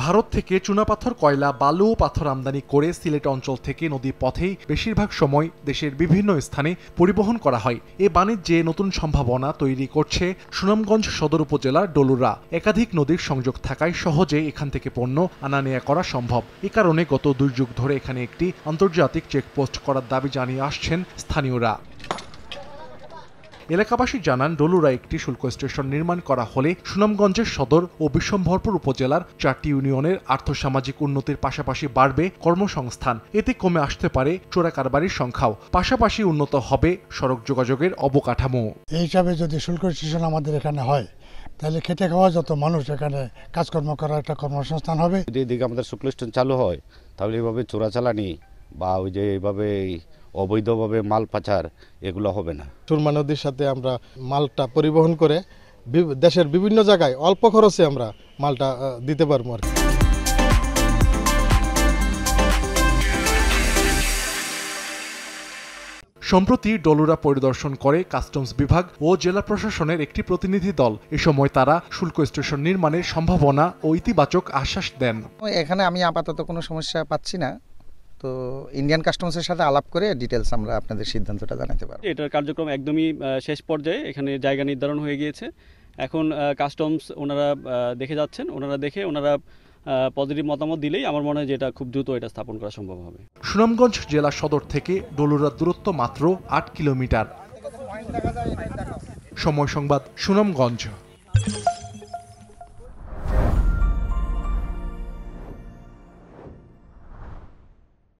ভারত থেকে চুনাপাথর, কয়লা, বালু ও পাথর আমদানি করে সিলেট অঞ্চল থেকে নদী পথেই বেশিরভাগ সময় দেশের বিভিন্ন স্থানে পরিবহন করা হয়। এ বাণিজ্যে নতুন সম্ভাবনা তৈরি করছে সুনামগঞ্জ সদর উপজেলার ডলুরা। একাধিক নদীর সংযোগ থাকায় সহজে এখান থেকে পণ্য আনা নেয়া করা সম্ভব। এ কারণে গত 2 যুগ ধরে এখানে একটি আন্তর্জাতিক চেকপোস্ট করার দাবি জানিয়ে আসছেন স্থানীয়রা। এলাকাবাসী জানান, ডলুরা একটি শুল্ক স্টেশন নির্মাণ করা হলে সুনামগঞ্জের সদর ও বিশ্বম্ভরপুর উপজেলার 4টি ইউনিয়নের আর্থসামাজিক উন্নতির পাশাপাশি বাড়বে কর্মসংস্থান। এতে কমে আসতে পারে চোরা কারবারির সংখ্যাও, পাশাপাশি উন্নত হবে সড়ক যোগাযোগের অবকাঠামো। এই হিসাবে যদি শুল্ক স্টেশন আমাদের এখানে হয়, তাহলে খেটে খাওয়া যত মানুষ এখানে কাজকর্ম করার একটা কর্মসংস্থান হবে। যদি এদিকে আমাদের শুল্ক স্টেশন চালু হয়, তাহলে এইভাবে চোরাচালানি বা ওই যে এইভাবে অবৈধভাবে মাল পাচার এগুলো হবে না। সুরমা নদীর সাথে আমরা মালটা পরিবহন করে দেশের বিভিন্ন জায়গায় অল্প খরচে আমরা মালটা দিতে পারবো আর কি। সম্প্রতি ডলুরা পরিদর্শন করে কাস্টমস বিভাগ ও জেলা প্রশাসনের একটি প্রতিনিধি দল। এ সময় তারা শুল্ক স্টেশন নির্মাণের সম্ভাবনা ও ইতিবাচক আশ্বাস দেন। এখানে আমি আপাতত কোনো সমস্যা পাচ্ছি না, তো ইন্ডিয়ান কাস্টমসের সাথে আলাপ করে ডিটেলস আমরা আপনাদের সিদ্ধান্তটা জানাতে পারবো। এটার কার্যক্রম একদমই শেষ পর্যায়ে, এখানে জায়গা নির্ধারণ হয়ে গিয়েছে। এখন কাস্টমস ওনারা দেখে যাচ্ছেন, ওনারা পজিটিভ মতামত দিলেই আমার মনে হয় যে এটা খুব দ্রুত এটা স্থাপন করা সম্ভব হবে। সুনামগঞ্জ জেলা সদর থেকে ডলুরার দূরত্ব মাত্র 8 কিলোমিটার। সময় সংবাদ, সুনামগঞ্জ।